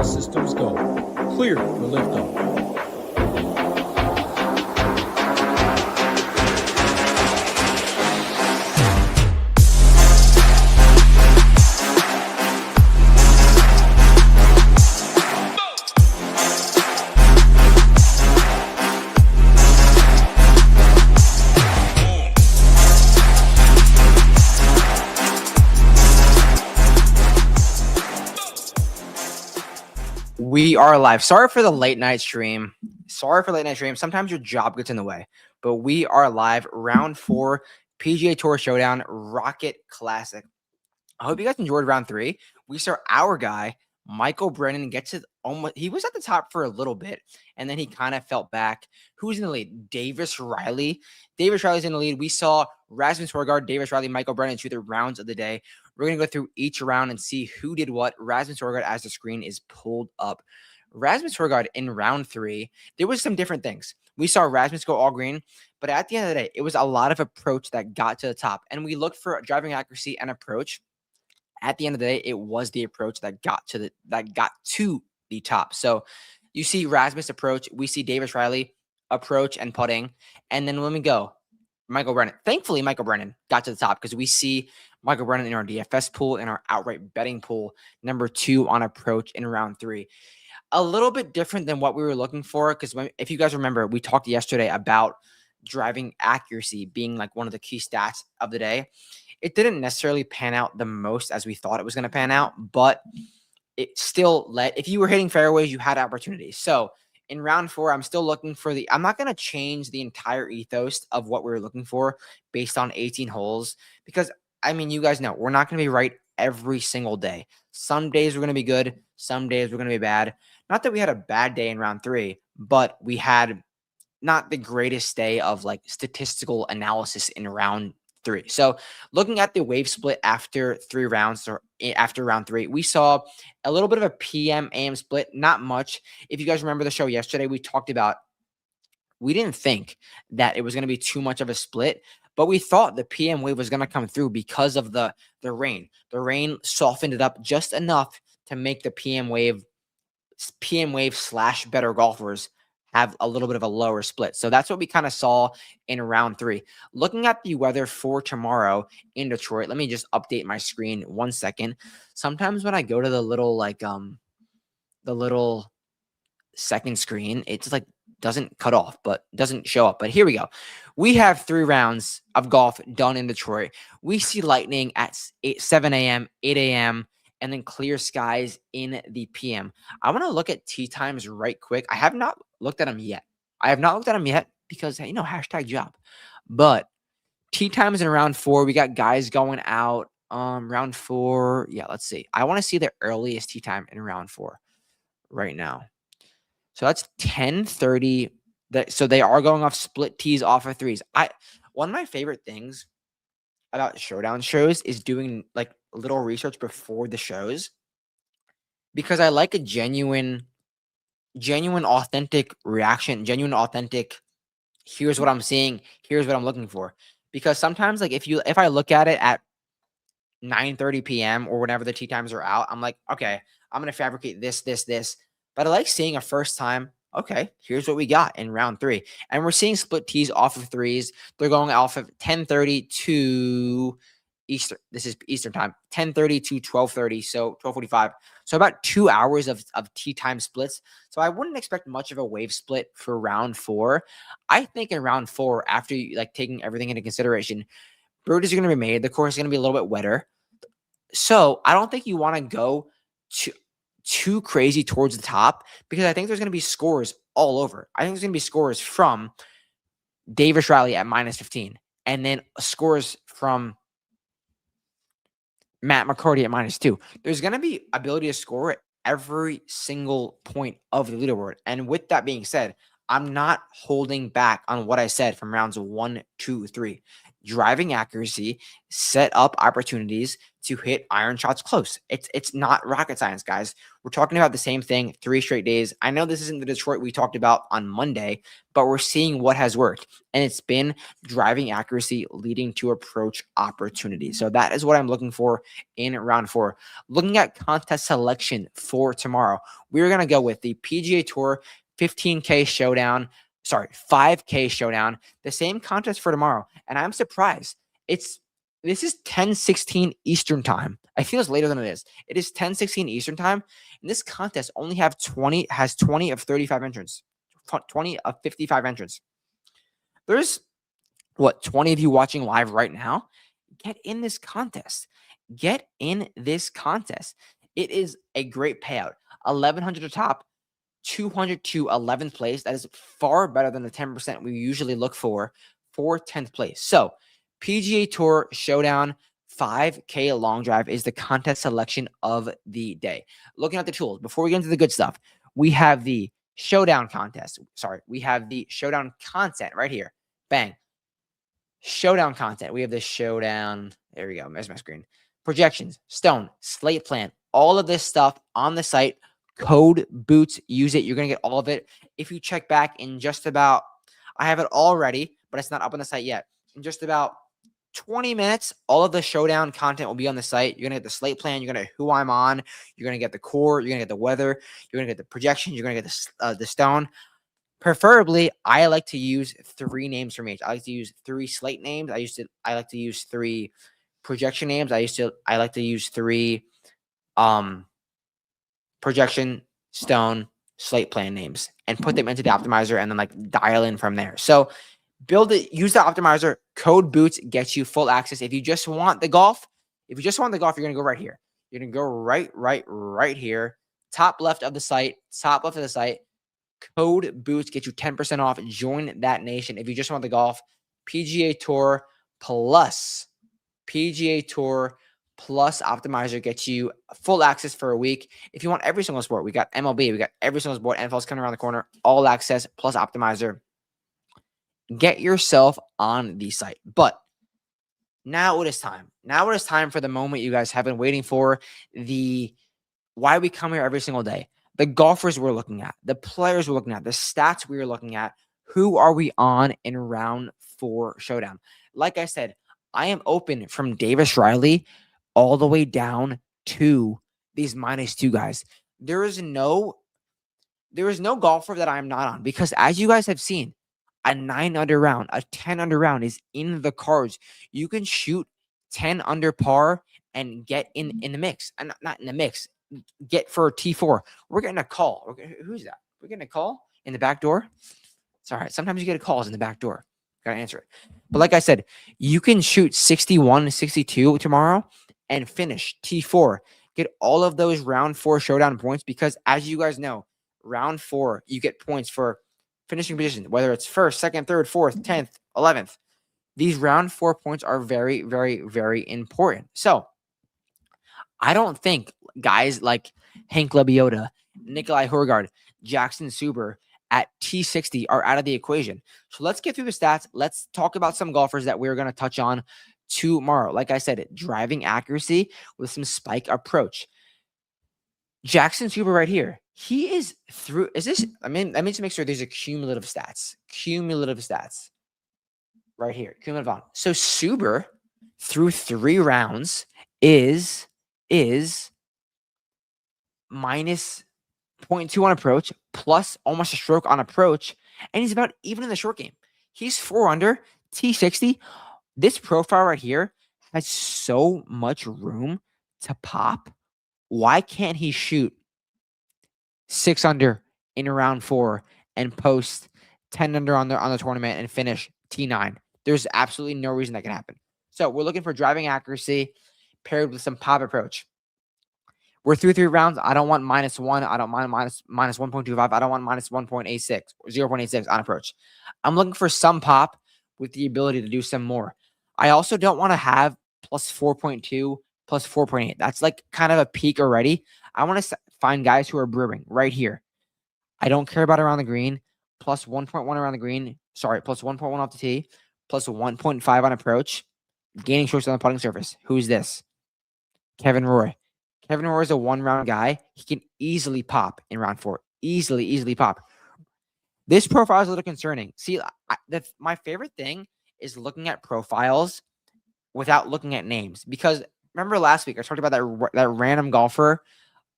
All systems go. Clear for liftoff. We are live. Sorry for the late night stream. Sometimes your job gets in the way, but we are live. Round 4, PGA Tour Showdown Rocket Classic. I hope you guys enjoyed round 3. We saw our guy, Michael Brennan, get to almost, he was at the top for a little bit, and then he kind of felt back. Who's in the lead? Davis Riley. Davis Riley's in the lead. We saw Rasmus Højgaard, Davis Riley, Michael Brennan shoot the rounds of the day. We're going to go through each round and see who did what. Rasmus Højgaard, as the screen is pulled up. Rasmus Højgaard in round 3, there was some different things. We saw Rasmus go all green, but at the end of the day, it was a lot of approach that got to the top. And we looked for driving accuracy and approach. At the end of the day, it was the approach that got to the top. So you see Rasmus approach, we see Davis Riley approach and putting, and then when we go, Michael Brennan. Thankfully, Michael Brennan got to the top because we see Michael Brennan in our DFS pool, in our outright betting pool, number 2 on approach in round 3. A little bit different than what we were looking for, because if you guys remember, we talked yesterday about driving accuracy being like one of the key stats of the day. It didn't necessarily pan out the most as we thought it was going to pan out, but it still led. If you were hitting fairways, you had opportunities. So in round 4, I'm still looking for I'm not going to change the entire ethos of what we were looking for based on 18 holes, because I mean, you guys know we're not going to be right every single day. Some days we're going to be good. Some days we're going to be bad. Not that we had a bad day in round 3, but we had not the greatest day of like statistical analysis in round 3. So looking at the wave split after 3 rounds, or after round 3, we saw a little bit of a PM AM split, not much. If you guys remember the show yesterday, we talked about, we didn't think that it was going to be too much of a split, but we thought the PM wave was going to come through because of the rain. The rain softened it up just enough to make the PM wave / better golfers have a little bit of a lower split. So that's what we kind of saw in round 3. Looking at the weather for tomorrow in Detroit, let me just update my screen 1 second. Sometimes when I go to the little the little second screen, it's like doesn't cut off, but doesn't show up. But here we go. We have 3 rounds of golf done in Detroit. We see lightning at 7 a.m., 8 a.m., and then clear skies in the PM. I want to look at tee times right quick. I have not looked at them yet. Because, hashtag job. But tee times in round 4, we got guys going out. Round 4, yeah, let's see. I want to see the earliest tee time in round 4 right now. So that's 10:30. So they are going off split tees off of 3s. One of my favorite things about showdown shows is doing like little research before the shows, because I like a genuine, authentic reaction, authentic. Here's what I'm seeing. Here's what I'm looking for. Because sometimes, like if I look at it at 9:30 p.m. or whenever the tee times are out, I'm like, okay, I'm gonna fabricate this. But I like seeing a first time. Okay, here's what we got in round 3, and we're seeing split tees off of 3s. They're going off of 10:30 to Eastern. This is Eastern time, 10:30 to 12:30, so 12:45. So about 2 hours of tee time splits. So I wouldn't expect much of a wave split for round 4. I think in round 4, after taking everything into consideration, birdies are going to be made. The course is going to be a little bit wetter. So I don't think you want to go too crazy towards the top, because I think there's going to be scores all over. I think there's going to be scores from Davis Riley at -15, and then scores from Matt McCarty at -2. There's going to be ability to score at every single point of the leaderboard. And with that being said, I'm not holding back on what I said from rounds 1, 2, 3. driving accuracy, set up opportunities to hit iron shots close. It's not rocket science, guys. We're talking about the same thing 3 straight days. I know this isn't the Detroit we talked about on Monday, but we're seeing what has worked. And it's been driving accuracy leading to approach opportunity. So that is what I'm looking for in round 4. Looking at contest selection for tomorrow, we're going to go with the PGA Tour 15K Showdown. 5K Showdown, the same contest for tomorrow. And I'm surprised. This is 10:16 Eastern time. I feel it's later than it is. It is 10:16 Eastern time. And this contest only has 20 of 35 entrants. 20 of 55 entrants. There's 20 of you watching live right now? Get in this contest. Get in this contest. It is a great payout. 1,100 to top. 200 to 11th place. That is far better than the 10% we usually look for 10th place. So PGA Tour Showdown 5K long drive is the contest selection of the day. Looking at the tools, before we get into the good stuff, we have the Showdown contest. We have the Showdown content right here. Bang. Showdown content. We have the Showdown. There we go. There's my screen. Projections, stone, slate plan, all of this stuff on the site. Code Boots, use it. You're going to get all of it. If you check back in just about, I have it already, but it's not up on the site yet. In just about 20 minutes, all of the Showdown content will be on the site. You're going to get the slate plan. You're going to get who I'm on. You're going to get the core. You're going to get the weather. You're going to get the projections. You're going to get the stone. Preferably, I like to use 3 names from each. I like to use 3 slate names. I like to use 3 projection names. I like to use 3 projection, stone, slate plan names and put them into the optimizer and then dial in from there. So build it, use the optimizer. Code Boots gets you full access. If you just want the golf, you're going to go right here. You're going to go right here. Top left of the site. Code Boots gets you 10% off. Join that nation. If you just want the golf, PGA Tour plus optimizer gets you full access for a week. If you want every single sport, we got MLB, we got every single sport. NFL's coming around the corner. All access plus optimizer. Get yourself on the site. But now it is time. Now it is time for the moment you guys have been waiting for. Why we come here every single day. The golfers we're looking at, the players we're looking at, the stats we are looking at. Who are we on in round 4 showdown? Like I said, I am open from Davis Riley all the way down to these -2 guys. There is no golfer that I'm not on because as you guys have seen, a 9 under round, a 10 under round is in the cards. You can shoot 10 under par and get in the mix. And not in the mix. Get for a T4. We're getting a call. Who's that? We're getting a call in the back door. It's all right. Sometimes you get calls in the back door. Gotta answer it. But like I said, you can shoot 61, 62 tomorrow and finish T4. Get all of those round 4 showdown points because as you guys know, round 4, you get points for finishing position, whether it's 1st, 2nd, 3rd, 4th, 10th, 11th. These round 4 points are very, very, very important. So I don't think guys like Hank Lebioda, Nikolai Horgard, Jackson Suber at T60 are out of the equation. So let's get through the stats. Let's talk about some golfers that we're going to touch on tomorrow. Like I said, driving accuracy with some spike approach. Jackson Suber right here. He is through. Is this? I mean to make sure there's a cumulative stats. Right here. Cumulative on. So Suber through 3 rounds is minus 0.2 on approach, plus almost a stroke on approach, and he's about even in the short game. He's 4 under, T60. This profile right here has so much room to pop. Why can't he shoot 6 under in round 4 and post 10 under on the tournament and finish T9? There's absolutely no reason that can happen. So we're looking for driving accuracy paired with some pop approach. We're through 3 rounds. I don't want -1. I don't mind minus 1.25. I don't want minus 1.86 or 0.86 on approach. I'm looking for some pop with the ability to do some more. I also don't want to have plus 4.2, plus 4.8. That's like kind of a peak already. I want to find guys who are brewing right here. I don't care about around the green. Plus 1.1 around the green. Sorry, plus 1.1 off the tee. plus 1.5 on approach, gaining strokes on the putting surface. Who's this? Kevin Roy. Kevin Roy is a 1-round guy. He can easily pop in round 4. Easily pop. This profile is a little concerning. See, my favorite thing is looking at profiles without looking at names. Because remember last week I talked about that random golfer,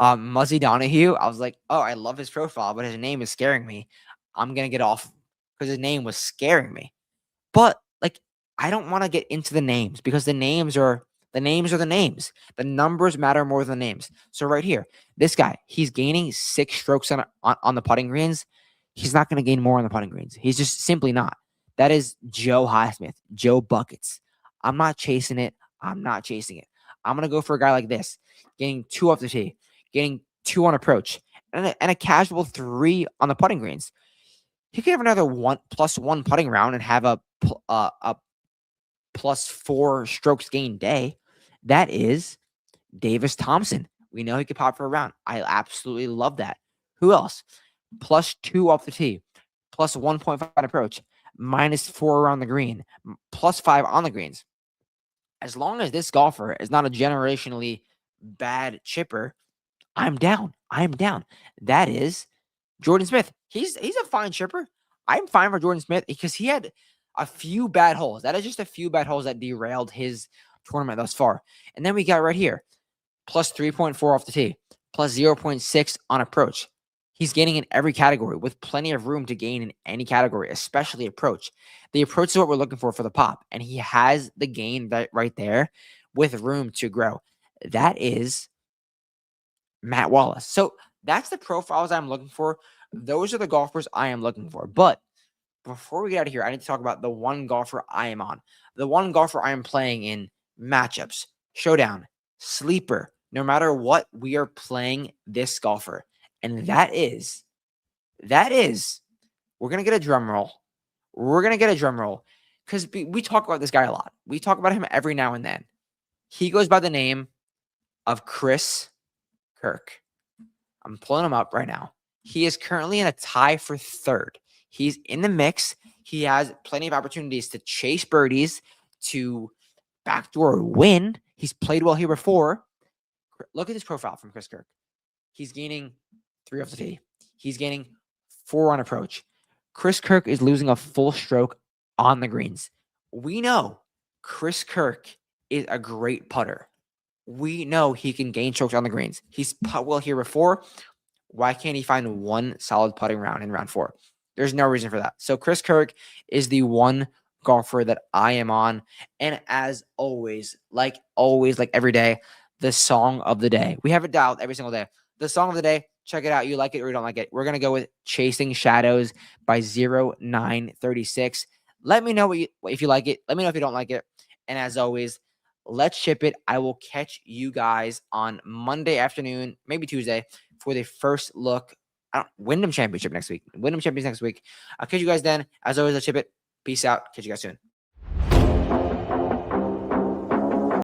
Muzzy Donahue. I was like, oh, I love his profile, but his name is scaring me. I'm gonna get off because his name was scaring me. But like, I don't want to get into the names because the names are the names. The numbers matter more than the names. So right here, this guy, he's gaining 6 strokes on the putting greens. He's not going to gain more on the putting greens. He's just simply not. That is Joe Highsmith, Joe Buckets. I'm not chasing it. I'm going to go for a guy like this, getting 2 off the tee, getting 2 on approach, and a casual 3 on the putting greens. He could have another 1+1 putting round and have a +4 strokes gained day. That is Davis Thompson. We know he could pop for a round. I absolutely love that. Who else? +2 off the tee, +1.5 approach, -4 around the green, +5 on the greens. As long as this golfer is not a generationally bad chipper, I'm down. That is Jordan Smith. He's a fine chipper. I'm fine for Jordan Smith because he had a few bad holes. That is just a few bad holes that derailed his tournament thus far. And then we got right here, +3.4 off the tee, +0.6 on approach. He's gaining in every category with plenty of room to gain in any category, especially approach. The approach is what we're looking for the pop, and he has the gain right there with room to grow. That is Matt Wallace. So that's the profiles I'm looking for. Those are the golfers I am looking for. But before we get out of here, I need to talk about the one golfer I am on. The one golfer I am playing in matchups, showdown, sleeper. No matter what, we are playing this golfer. And that is, we're going to get a drum roll. Because we talk about this guy a lot. We talk about him every now and then. He goes by the name of Chris Kirk. I'm pulling him up right now. He is currently in a tie for 3rd. He's in the mix. He has plenty of opportunities to chase birdies, to backdoor win. He's played well here before. Look at this profile from Chris Kirk. He's gaining 3 off the tee. He's gaining 4 on approach. Chris Kirk is losing a full stroke on the greens. We know Chris Kirk is a great putter. We know he can gain strokes on the greens. He's put well here before. Why can't he find one solid putting round in round 4? There's no reason for that. So Chris Kirk is the one golfer that I am on. And as always, like every day, the song of the day. We have it dialed every single day. The song of the day, check it out. You like it or you don't like it. We're going to go with Chasing Shadows by 0936. Let me know if you like it. Let me know if you don't like it. And as always, let's ship it. I will catch you guys on Monday afternoon, maybe Tuesday, for the first look. Wyndham Championship next week. I'll catch you guys then. As always, let's ship it. Peace out. Catch you guys soon.